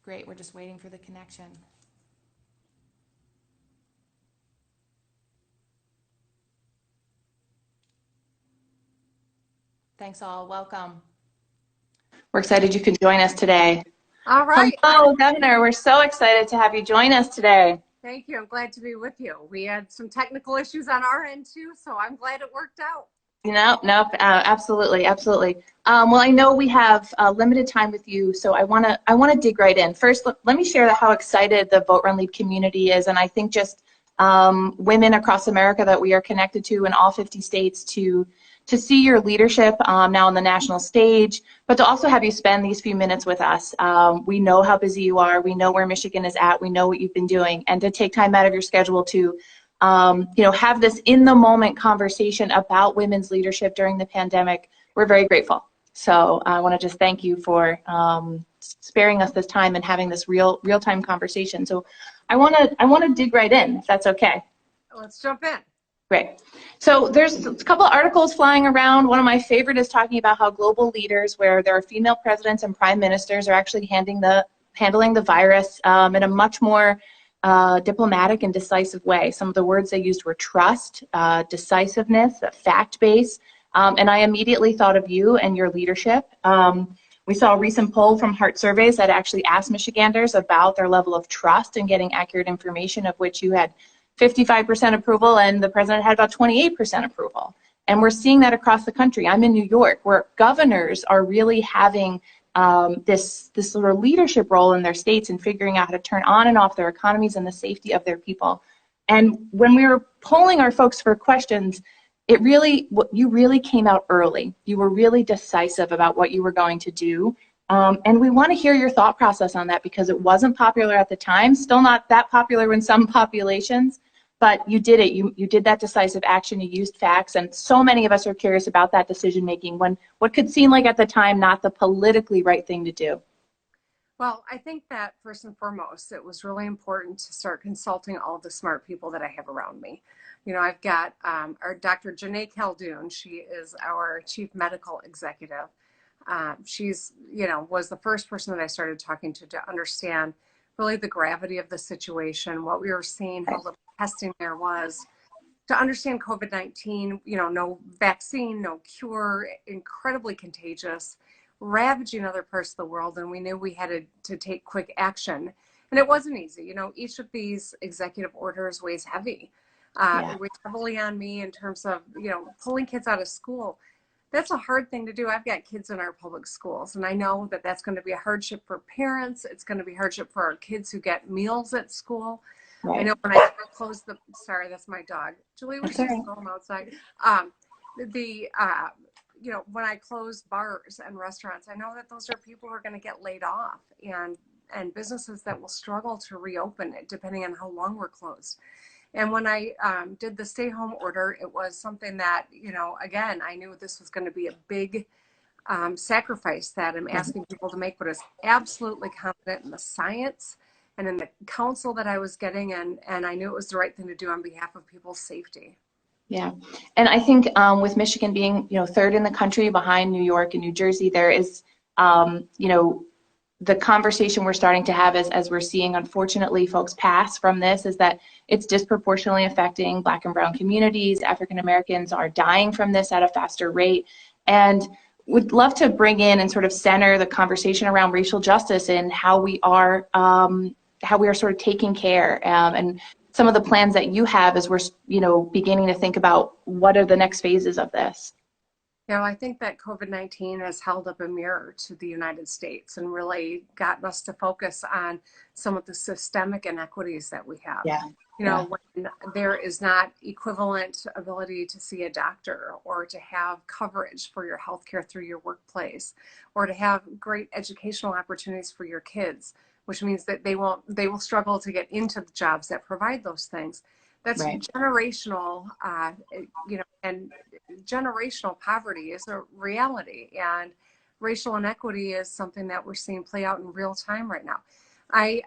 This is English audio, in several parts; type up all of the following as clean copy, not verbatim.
Great, we're just waiting for the connection. Thanks all, welcome. We're excited you could join us today. All right. Hello, Governor, we're so excited to have you join us today. Thank you, I'm glad to be with you. We had some technical issues on our end too, so I'm glad it worked out. No, absolutely, absolutely. Well, I know we have limited time with you, so I want to dig right in. First, let me share how excited the Vote Run Lead community is, and I think just women across America that we are connected to in all 50 states to see your leadership now on the national stage, but to also have you spend these few minutes with us. We know how busy you are. We know where Michigan is at. We know what you've been doing, and to take time out of your schedule to have this in-the-moment conversation about women's leadership during the pandemic. We're very grateful. So I want to just thank you for sparing us this time and having this real-time conversation. So I want to dig right in, if that's okay. Let's jump in. Great. So there's a couple of articles flying around. One of my favorite is talking about how global leaders, where there are female presidents and prime ministers, are actually handling the virus in a much more diplomatic and decisive way. Some of the words they used were trust, decisiveness, fact base, and I immediately thought of you and your leadership. We saw a recent poll from Heart Surveys that actually asked Michiganders about their level of trust in getting accurate information, of which you had 55% approval and the president had about 28% approval. And we're seeing that across the country. I'm in New York, where governors are really having this sort of leadership role in their states and figuring out how to turn on and off their economies and the safety of their people. And when we were polling our folks for questions, you really came out early. You were really decisive about what you were going to do. And we want to hear your thought process on that, because it wasn't popular at the time, still not that popular in some populations, but you did it. You did that decisive action, you used facts, and so many of us are curious about that decision making when what could seem like at the time not the politically right thing to do. Well, I think that first and foremost, it was really important to start consulting all the smart people that I have around me. You know, I've got our Dr. Janae Caldoun. She is our chief medical executive. She's, was the first person that I started talking to understand really the gravity of the situation, what we were seeing, how little testing there was, to understand COVID-19, no vaccine, no cure, incredibly contagious, ravaging other parts of the world, and we knew we had to take quick action. And it wasn't easy. Each of these executive orders weighs heavy. It weighs heavily on me in terms of, pulling kids out of school. That's a hard thing to do. I've got kids in our public schools, and I know that that's going to be a hardship for parents. It's going to be a hardship for our kids who get meals at school. Right. I know when I close sorry, that's my dog. Julie, we're just going outside. When I close bars and restaurants, I know that those are people who are going to get laid off, and businesses that will struggle to reopen it depending on how long we're closed. And when I did the stay home order, it was something that, again, I knew this was going to be a big sacrifice that I'm asking people to make, but I was absolutely confident in the science and in the counsel that I was getting, and I knew it was the right thing to do on behalf of people's safety. Yeah, and I think with Michigan being, third in the country behind New York and New Jersey, there is, the conversation we're starting to have as we're seeing, unfortunately, folks pass from this, is that it's disproportionately affecting Black and brown communities. African Americans are dying from this at a faster rate, and would love to bring in and sort of center the conversation around racial justice and how we are sort of taking care, and some of the plans that you have as we're beginning to think about what are the next phases of this. I think that COVID-19 has held up a mirror to the United States and really gotten us to focus on some of the systemic inequities that we have. When there is not equivalent ability to see a doctor, or to have coverage for your healthcare through your workplace, or to have great educational opportunities for your kids, which means that they will struggle to get into the jobs that provide those things. That's right. Generational, and generational poverty is a reality, and racial inequity is something that we're seeing play out in real time right now. I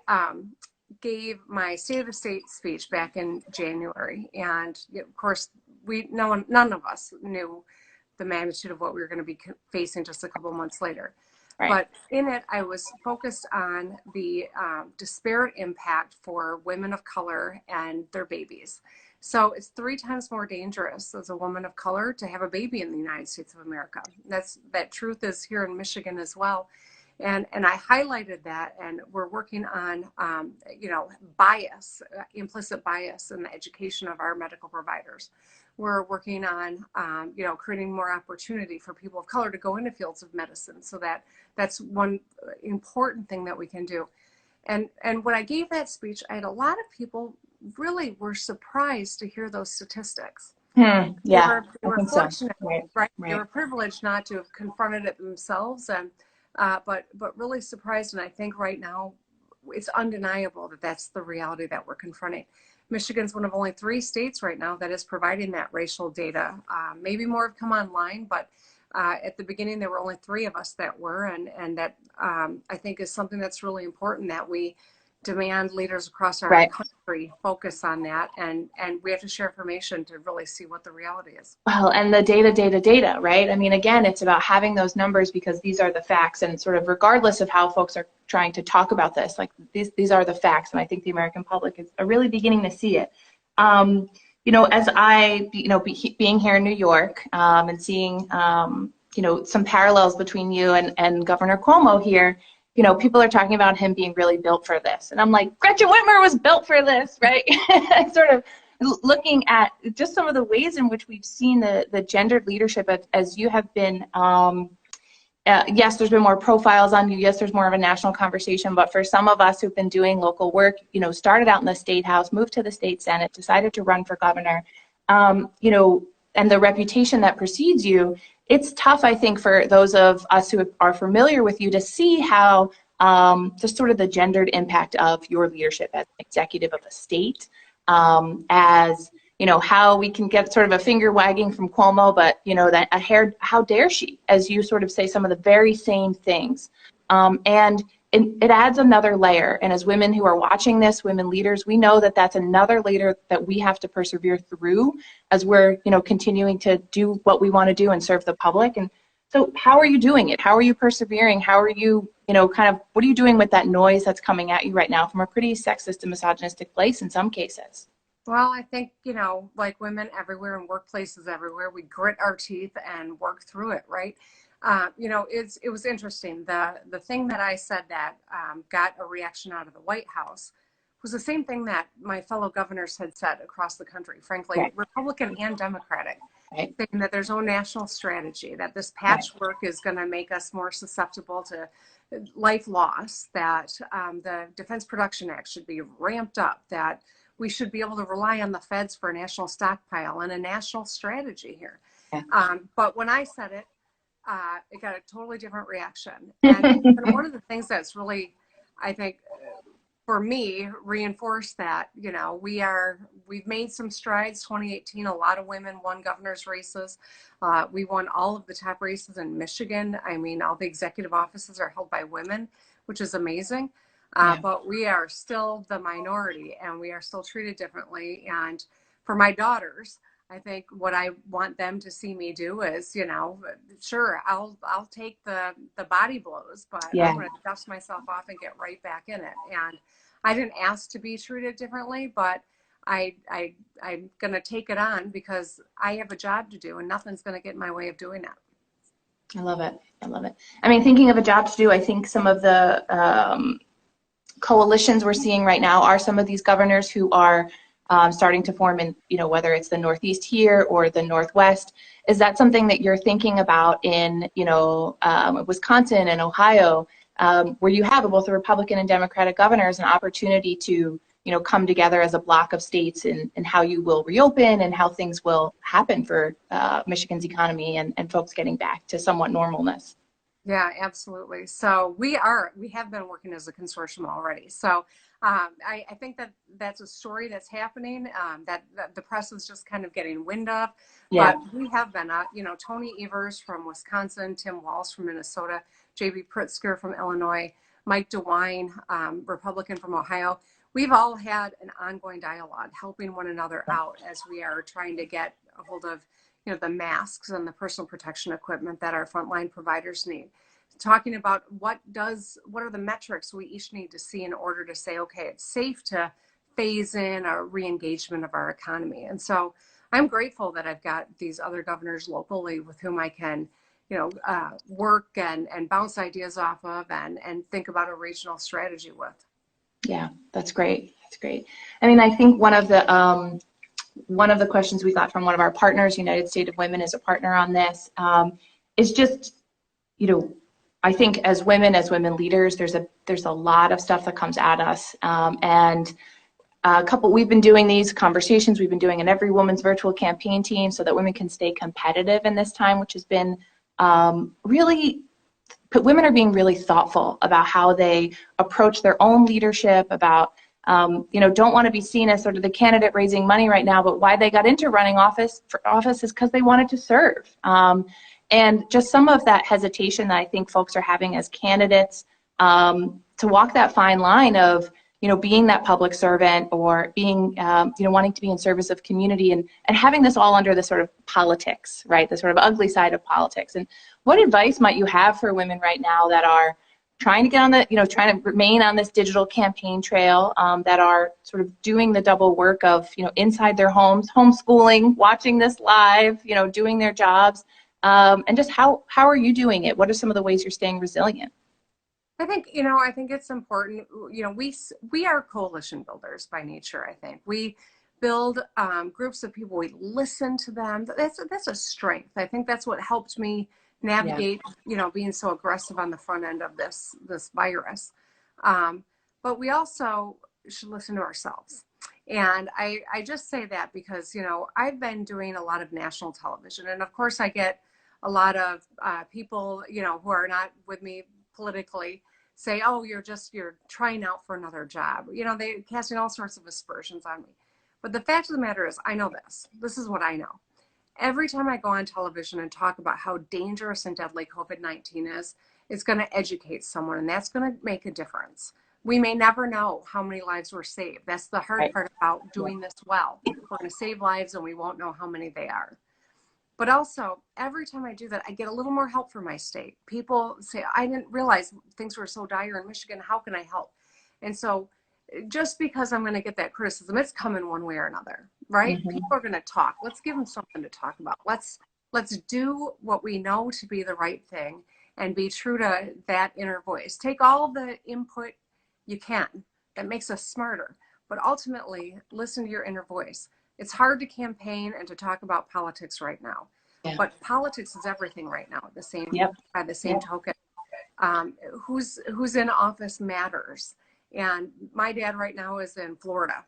gave my State of the State speech back in January, and of course, none of us knew the magnitude of what we were going to be facing just a couple months later. Right. But in it, I was focused on the disparate impact for women of color and their babies. So it's 3 times more dangerous as a woman of color to have a baby in the United States of America. That truth is here in Michigan as well. And I highlighted that, and we're working on, bias, implicit bias in the education of our medical providers. We're working on, creating more opportunity for people of color to go into fields of medicine. So that's one important thing that we can do. And when I gave that speech, I had a lot of people really were surprised to hear those statistics. Yeah, they were fortunate, so. right? They were privileged not to have confronted it themselves, and but really surprised. And I think right now it's undeniable that that's the reality that we're confronting. Michigan's one of only 3 states right now that is providing that racial data. Maybe more have come online, but at the beginning there were only 3 of us that were, and that I think is something that's really important, that we demand leaders across our country focus on that, and we have to share information to really see what the reality is. Well, and the data, right? I mean, again, it's about having those numbers, because these are the facts, and sort of regardless of how folks are trying to talk about this, like these are the facts, and I think the American public is really beginning to see it. As I, being here in New York, and seeing, some parallels between you and Governor Cuomo here, people are talking about him being really built for this. And I'm like, Gretchen Whitmer was built for this, right? Sort of looking at just some of the ways in which we've seen the gendered leadership as you have been, yes, there's been more profiles on you. Yes, there's more of a national conversation. But for some of us who've been doing local work, started out in the state house, moved to the state senate, decided to run for governor, and the reputation that precedes you, it's tough, I think, for those of us who are familiar with you to see how just sort of the gendered impact of your leadership as an executive of a state, as how we can get sort of a finger wagging from Cuomo, but that a hair, how dare she, as you sort of say some of the very same things, and it adds another layer. And as women who are watching this, women leaders, we know that that's another layer that we have to persevere through as we're continuing to do what we want to do and serve the public. And so how are you doing it? How are you persevering? How are you kind of, what are you doing with that noise that's coming at you right now from a pretty sexist and misogynistic place in some cases? Well, I think, like women everywhere and workplaces everywhere, we grit our teeth and work through it, right? It was interesting. The thing that I said that got a reaction out of the White House was the same thing that my fellow governors had said across the country, frankly, Republican and Democratic, saying that there's no national strategy, that this patchwork is going to make us more susceptible to life loss, that the Defense Production Act should be ramped up, that we should be able to rely on the feds for a national stockpile and a national strategy here. But when I said it, it got a totally different reaction. And one of the things that's really, I think, for me, reinforced that, we've made some strides. 2018, a lot of women won governor's races. We won all of the top races in Michigan. I mean, all the executive offices are held by women, which is amazing. But we are still the minority, and we are still treated differently. And for my daughters, I think what I want them to see me do is, sure, I'll take the body blows, but I'm going to dust myself off and get right back in it. And I didn't ask to be treated differently, but I'm going to take it on because I have a job to do, and nothing's going to get in my way of doing that. I love it. I love it. I mean, thinking of a job to do, I think some of the coalitions we're seeing right now are some of these governors who are starting to form in, whether it's the Northeast here or the Northwest. Is that something that you're thinking about in, Wisconsin and Ohio, where you have both a Republican and Democratic governors, an opportunity to, come together as a block of states and how you will reopen and how things will happen for Michigan's economy and folks getting back to somewhat normalness? Yeah, absolutely. So we have been working as a consortium already. So I think that that's a story that's happening, that the press is just kind of getting wind of. Yeah. But we have been, Tony Evers from Wisconsin, Tim Walz from Minnesota, J.B. Pritzker from Illinois, Mike DeWine, Republican from Ohio. We've all had an ongoing dialogue, helping one another out as we are trying to get a hold of the masks and the personal protection equipment that our frontline providers need. talking about what are the metrics we each need to see in order to say, okay, it's safe to phase in a re-engagement of our economy. And so I'm grateful that I've got these other governors locally with whom I can, work and bounce ideas off of and think about a regional strategy with. Yeah, that's great. That's great. I mean, I think one of the questions we got from one of our partners, United State of Women, is a partner on this, is just, I think as women leaders, there's a lot of stuff that comes at us, and we've been doing these conversations, we've been doing in every woman's virtual campaign team so that women can stay competitive in this time, which has been women are being really thoughtful about how they approach their own leadership, about don't want to be seen as sort of the candidate raising money right now, but why they got into running for office is because they wanted to serve. And just some of that hesitation that I think folks are having as candidates to walk that fine line of, being that public servant or being, wanting to be in service of community and having this all under the sort of politics, right? The sort of ugly side of politics. And what advice might you have for women right now that are trying to get on trying to remain on this digital campaign trail, that are sort of doing the double work of, inside their homes, homeschooling, watching this live, doing their jobs, and just how are you doing it? What are some of the ways you're staying resilient? I think it's important. We are coalition builders by nature. I think we build groups of people. We listen to them. That's a strength. I think that's what helped me navigate, being so aggressive on the front end of this virus. But we also should listen to ourselves. And I just say that because, I've been doing a lot of national television. And of course, I get a lot of people, who are not with me politically say, oh, you're trying out for another job. They're casting all sorts of aspersions on me. But the fact of the matter is, I know this. This is what I know. Every time I go on television and talk about how dangerous and deadly COVID-19 is, it's going to educate someone, and that's going to make a difference. We may never know how many lives were saved. That's the hard part about doing this well. We're going to save lives, and we won't know how many they are. But also, every time I do that, I get a little more help from my state. People say, I didn't realize things were so dire in Michigan. How can I help? And so just because I'm going to get that criticism, it's coming one way or another, right? Mm-hmm. People are going to talk. Let's give them something to talk about. Let's do what we know to be the right thing and be true to that inner voice. Take all the input you can that makes us smarter, but ultimately listen to your inner voice. It's hard to campaign and to talk about politics right now, but politics is everything right now. By the same token, who's in office matters. And my dad right now is in Florida.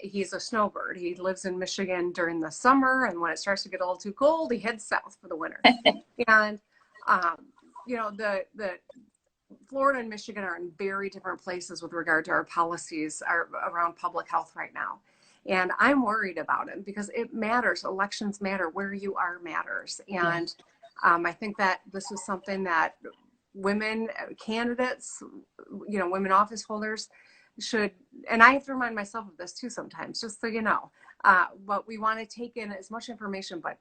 He's a snowbird. He lives in Michigan during the summer, and when it starts to get a little too cold, he heads south for the winter. And the Florida and Michigan are in very different places with regard to our policies around public health right now. And I'm worried about it because it matters. Elections matter. Where you are matters. And I think that this is something that women candidates, women office holders should, and I have to remind myself of this too sometimes, just so you know, but we want to take in as much information, but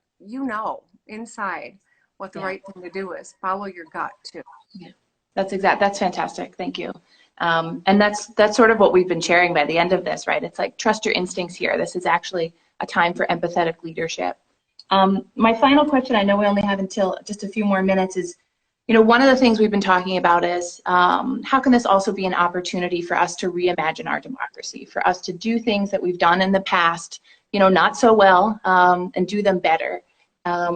inside what the right thing to do is. Follow your gut too. Yeah. That's fantastic. Thank you. And that's sort of what we've been sharing by the end of this, right? It's like, trust your instincts here. This is actually a time for empathetic leadership. My final question, I know we only have until just a few more minutes, is, one of the things we've been talking about is how can this also be an opportunity for us to reimagine our democracy, for us to do things that we've done in the past, not so well, and do them better.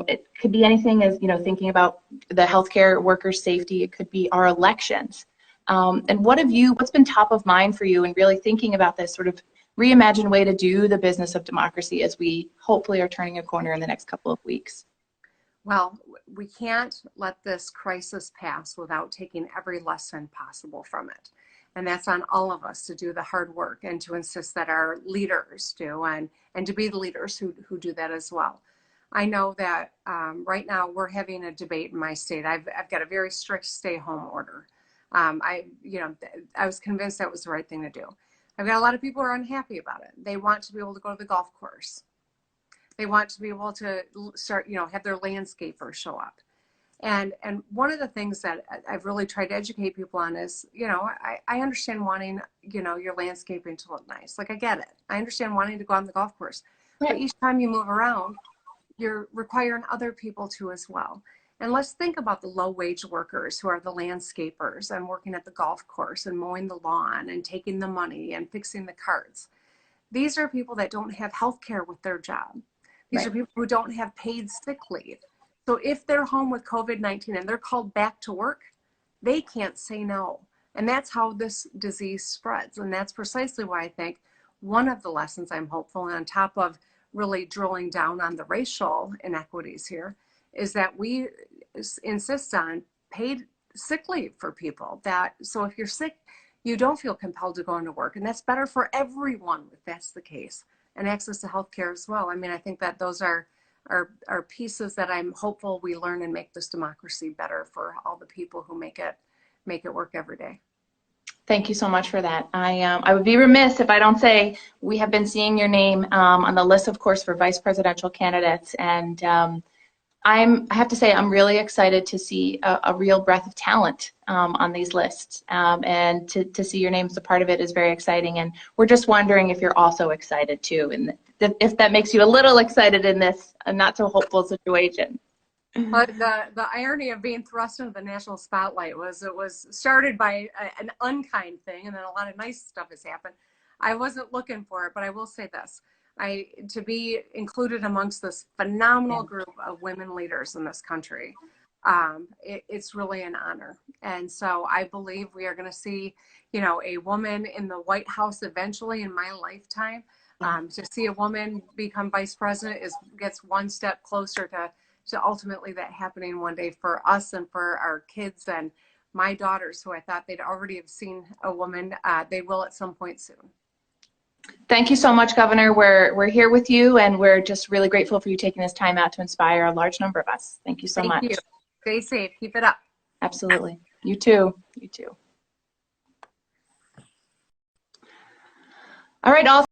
It could be anything as, thinking about the healthcare workers' safety. It could be our elections. And what's been top of mind for you in really thinking about this sort of reimagined way to do the business of democracy as we hopefully are turning a corner in the next couple of weeks? Well, we can't let this crisis pass without taking every lesson possible from it. And that's on all of us to do the hard work and to insist that our leaders do, and to be the leaders who do that as well. I know that right now we're having a debate in my state. I've got a very strict stay-home order. I was convinced that was the right thing to do. I've got a lot of people who are unhappy about it. They want to be able to go to the golf course. They want to be able to start, have their landscaper show up. And one of the things that I've really tried to educate people on is, I understand wanting, your landscaping to look nice. Like, I get it. I understand wanting to go on the golf course. Right. But each time you move around, you're requiring other people to as well. And let's think about the low-wage workers who are the landscapers and working at the golf course and mowing the lawn and taking the money and fixing the carts. These are people that don't have health care with their job. These are people who don't have paid sick leave. So if they're home with COVID-19 and they're called back to work, they can't say no. And that's how this disease spreads. And that's precisely why I think one of the lessons I'm hopeful, and on top of really drilling down on the racial inequities here, is that we insist on paid sick leave for people. So if you're sick, you don't feel compelled to go into work. And that's better for everyone if that's the case. And access to health care as well. I mean, I think that those are pieces that I'm hopeful we learn and make this democracy better for all the people who make it work every day. Thank you so much for that. I would be remiss if I don't say we have been seeing your name on the list, of course, for vice presidential candidates, and I have to say I'm really excited to see a real breadth of talent on these lists, and to see your name as a part of it is very exciting. And we're just wondering if you're also excited too, and if that makes you a little excited in this not so hopeful situation. But the irony of being thrust into the national spotlight was it was started by an unkind thing, and then a lot of nice stuff has happened. I wasn't looking for it, but I will say this. To be included amongst this phenomenal group of women leaders in this country, it's really an honor. And so I believe we are going to see, a woman in the White House eventually in my lifetime. To see a woman become vice president gets one step closer to ultimately that happening one day for us and for our kids and my daughters, who I thought they'd already have seen a woman. They will at some point soon. Thank you so much, Governor. We're here with you, and we're just really grateful for you taking this time out to inspire a large number of us. Thank you so much. Thank you. Stay safe. Keep it up. Absolutely. You too. You too. All right.